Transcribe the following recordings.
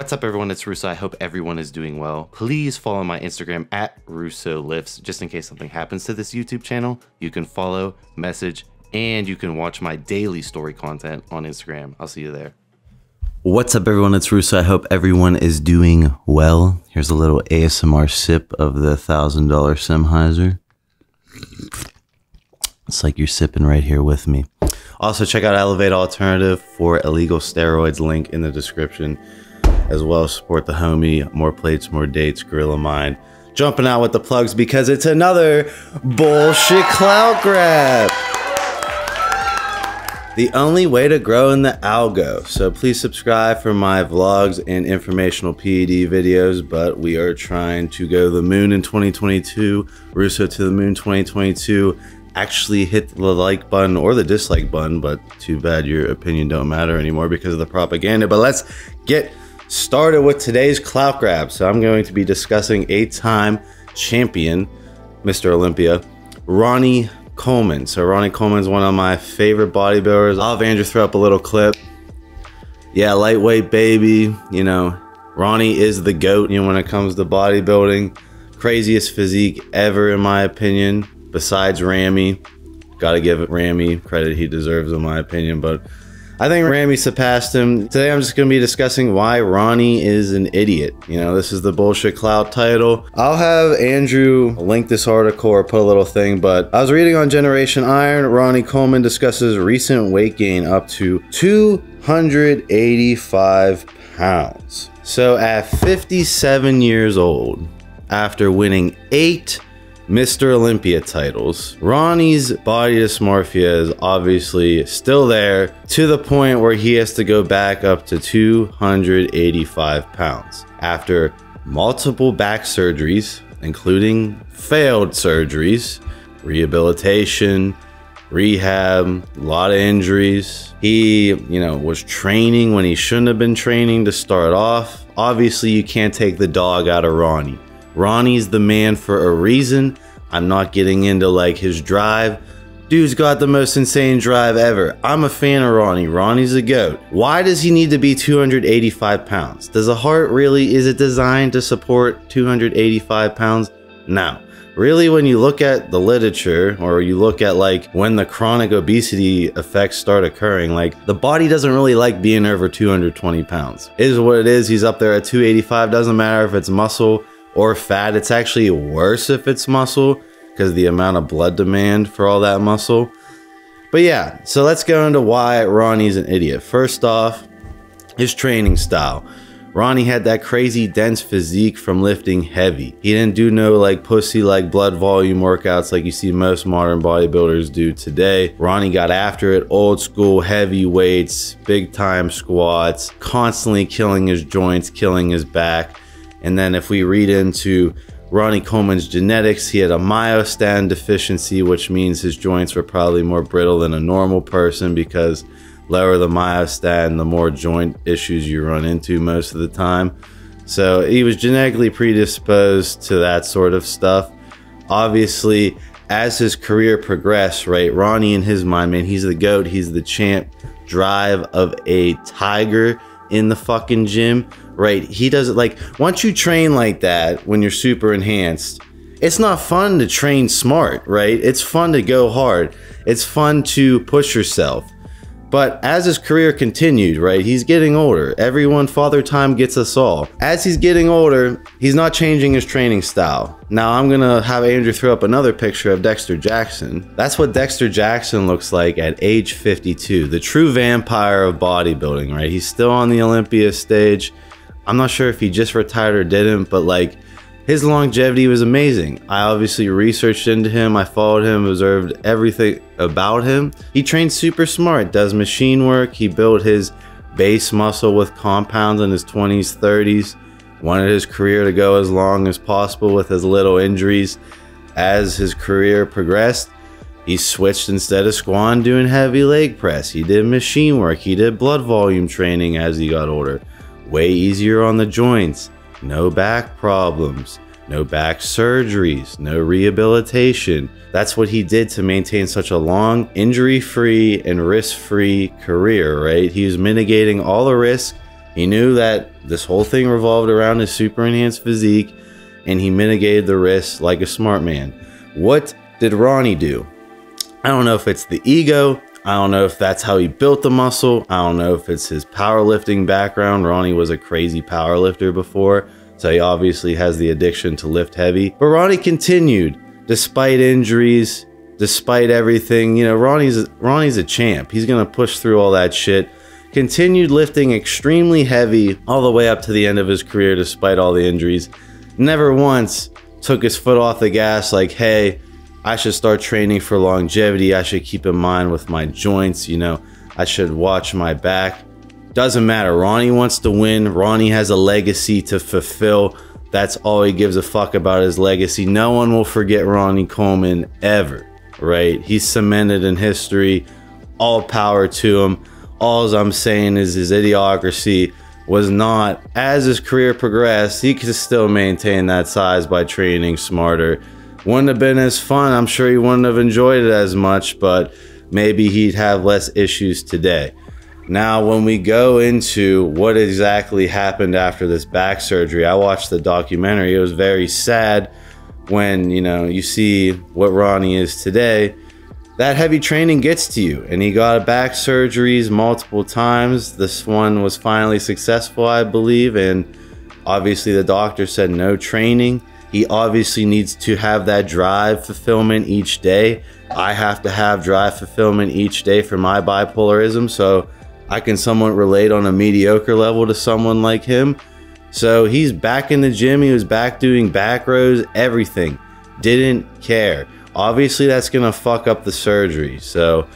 What's up everyone, it's Russo. I hope everyone is doing well. Please follow my Instagram at RussoLifts, just in case something happens to this YouTube channel. You can follow, message, and you can watch my daily story content on Instagram. I'll see you there. What's up everyone, it's Russo. I hope everyone is doing well. Here's a little ASMR sip of the $1,000 Sennheiser. It's like you're sipping right here with me. Also check out Elevate Alternative for illegal steroids, link in the description. As well as support the homie, more plates, more dates, Gorilla Mind. Jumping out with the plugs because it's another bullshit clout grab. The only way to grow in the algo. So please subscribe for my vlogs and informational PED videos, but we are trying to go to the moon in 2022. Russo to the moon 2022. Actually hit the like button or the dislike button, but too bad your opinion don't matter anymore because of the propaganda. But let's get started with today's clout grab. So I'm going to be discussing 8-time champion, Mr. Olympia, Ronnie Coleman. So Ronnie Coleman is one of my favorite bodybuilders. I'll have Andrew throw up a little clip. Yeah, lightweight baby. You know, Ronnie is the GOAT, you know, when it comes to bodybuilding. Craziest physique ever, in my opinion, besides Ramy. Gotta give it Ramy credit he deserves, in my opinion, but I think Ramy surpassed him. Today I'm just going to be discussing why Ronnie is an idiot. You know, this is the bullshit clout title. I'll have Andrew link this article or put a little thing, but I was reading on Generation Iron, Ronnie Coleman discusses recent weight gain up to 285 pounds. So at 57 years old, after winning 8 Mr. Olympia titles, Ronnie's body dysmorphia is obviously still there, to the point where he has to go back up to 285 pounds. After multiple back surgeries, including failed surgeries, rehabilitation, rehab, a lot of injuries. He, you know, was training when he shouldn't have been training to start off. Obviously, you can't take the dog out of Ronnie. Ronnie's the man for a reason. I'm not getting into like his drive. Dude's got the most insane drive ever. I'm a fan of Ronnie. Ronnie's a GOAT. Why does he need to be 285 pounds? Does a heart really, is it designed to support 285 pounds? No. Really, when you look at the literature, or you look at like when the chronic obesity effects start occurring, like the body doesn't really like being over 220 pounds. It is what it is. He's up there at 285. Doesn't matter if it's muscle or fat. It's actually worse if it's muscle because the amount of blood demand for all that muscle. But yeah, so let's go into why Ronnie's an idiot. First off, his training style. Ronnie had that crazy dense physique from lifting heavy. He didn't do no like pussy like blood volume workouts like you see most modern bodybuilders do today. Ronnie got after it, old school heavy weights, big time squats, constantly killing his joints, killing his back. And then if we read into Ronnie Coleman's genetics, he had a myostatin deficiency, which means his joints were probably more brittle than a normal person, because lower the myostatin, the more joint issues you run into most of the time. So he was genetically predisposed to that sort of stuff. Obviously, as his career progressed, right, Ronnie in his mind, man, he's the GOAT, he's the champ, drive of a tiger in the fucking gym, right? He does it like, once you train like that, when you're super enhanced, it's not fun to train smart, right? It's fun to go hard. It's fun to push yourself. But as his career continued, right, he's getting older. Everyone, father time gets us all. As he's getting older, he's not changing his training style. Now I'm gonna have Andrew throw up another picture of Dexter Jackson. That's what Dexter Jackson looks like at age 52, the true vampire of bodybuilding, right? He's still on the Olympia stage. I'm not sure if he just retired or didn't, but like, his longevity was amazing. I obviously researched into him, I followed him, observed everything about him. He trains super smart, does machine work. He built his base muscle with compounds in his 20s, 30s. Wanted his career to go as long as possible with as little injuries. As his career progressed, he switched, instead of squatting, doing heavy leg press. He did machine work. He did blood volume training as he got older. Way easier on the joints. No back problems, no back surgeries, no rehabilitation. That's what he did to maintain such a long, injury-free and risk-free career, right? He was mitigating all the risk He knew that this whole thing revolved around his super enhanced physique, and he mitigated the risks like a smart man. What did Ronnie do? I don't know if it's the ego. I don't know if that's how he built the muscle. I don't know if it's his powerlifting background. Ronnie was a crazy powerlifter before, so he obviously has the addiction to lift heavy. But Ronnie continued despite injuries, despite everything. You know, Ronnie's a champ. He's gonna push through all that shit. Continued lifting extremely heavy all the way up to the end of his career despite all the injuries. Never once took his foot off the gas like, hey, I should start training for longevity. I should keep in mind with my joints, you know, I should watch my back. Doesn't matter. Ronnie wants to win. Ronnie has a legacy to fulfill. That's all he gives a fuck about, his legacy. No one will forget Ronnie Coleman ever, right? He's cemented in history. All power to him. All I'm saying is his idiocracy was not, as his career progressed, he could still maintain that size by training smarter. Wouldn't have been as fun. I'm sure he wouldn't have enjoyed it as much, but maybe he'd have less issues today. Now, when we go into what exactly happened after this back surgery, I watched the documentary. It was very sad when, you know, you see what Ronnie is today. That heavy training gets to you, and he got back surgeries multiple times. This one was finally successful, I believe, and obviously the doctor said no training. He obviously needs to have that drive fulfillment each day. I have to have drive fulfillment each day for my bipolarism, so I can somewhat relate on a mediocre level to someone like him. So he's back in the gym. He was back doing back rows, everything. Didn't care. Obviously, that's gonna fuck up the surgery. So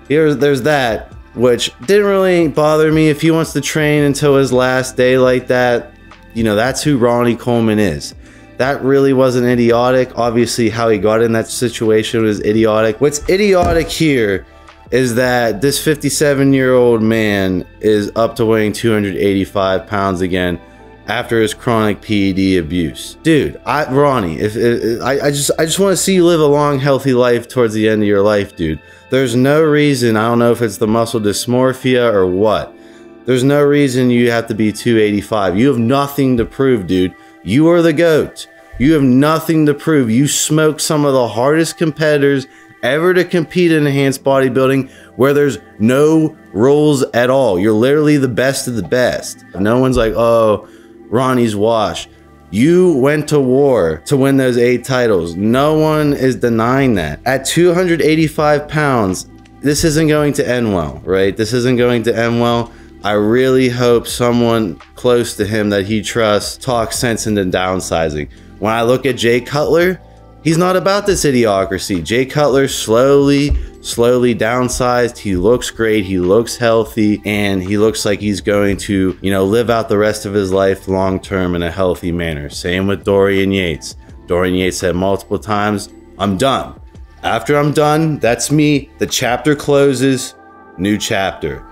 there's that, which didn't really bother me. If he wants to train until his last day like that, you know, that's who Ronnie Coleman is. That really wasn't idiotic. Obviously, how he got in that situation was idiotic. What's idiotic here is that this 57-year-old man is up to weighing 285 pounds again after his chronic PED abuse. Dude, Ronnie, I just want to see you live a long, healthy life towards the end of your life, dude. There's no reason, I don't know if it's the muscle dysmorphia or what. There's no reason you have to be 285. You have nothing to prove, dude. You are the GOAT. You have nothing to prove. You smoke some of the hardest competitors ever to compete in enhanced bodybuilding, where there's no rules at all. You're literally the best of the best. No one's like, oh, Ronnie's washed. You went to war to win those 8 titles. No one is denying that. At 285 pounds, this isn't going to end well, right? This isn't going to end well. I really hope someone close to him that he trusts talks sense into downsizing. When I look at Jay Cutler, he's not about this idiocracy. Jay Cutler slowly downsized. He looks great. He looks healthy, and he looks like he's going to, you know, live out the rest of his life long term in a healthy manner. Same with Dorian Yates. Dorian Yates said multiple times, I'm done. After I'm done, that's me. The chapter closes, new chapter.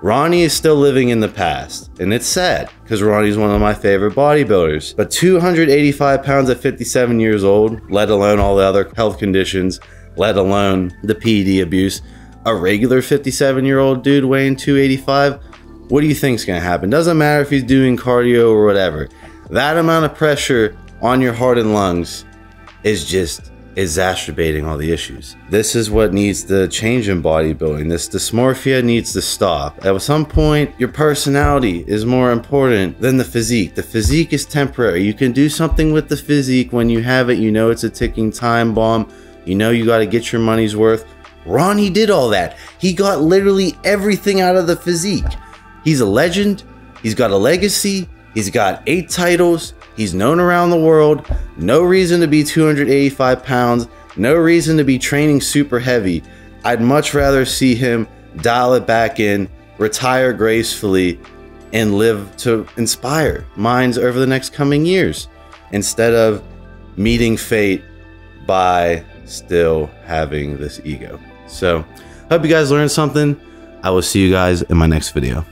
Ronnie is still living in the past, and it's sad because Ronnie's one of my favorite bodybuilders. But 285 pounds at 57 years old, let alone all the other health conditions, let alone the PED abuse, a regular 57-year-old dude weighing 285, what do you think's gonna happen? Doesn't matter if he's doing cardio or whatever. That amount of pressure on your heart and lungs is just exacerbating all the issues. This is what needs to change in bodybuilding. This dysmorphia needs to stop. At some point, your personality is more important than the physique. The physique is temporary. You can do something with the physique when you have it. You know it's a ticking time bomb. You know you got to get your money's worth. Ronnie did all that. He got literally everything out of the physique. He's a legend. He's got a legacy. He's got 8 titles. He's known around the world. No reason to be 285 pounds. No reason to be training super heavy. I'd much rather see him dial it back in, retire gracefully, and live to inspire minds over the next coming years, instead of meeting fate by still having this ego. So, hope you guys learned something. I will see you guys in my next video.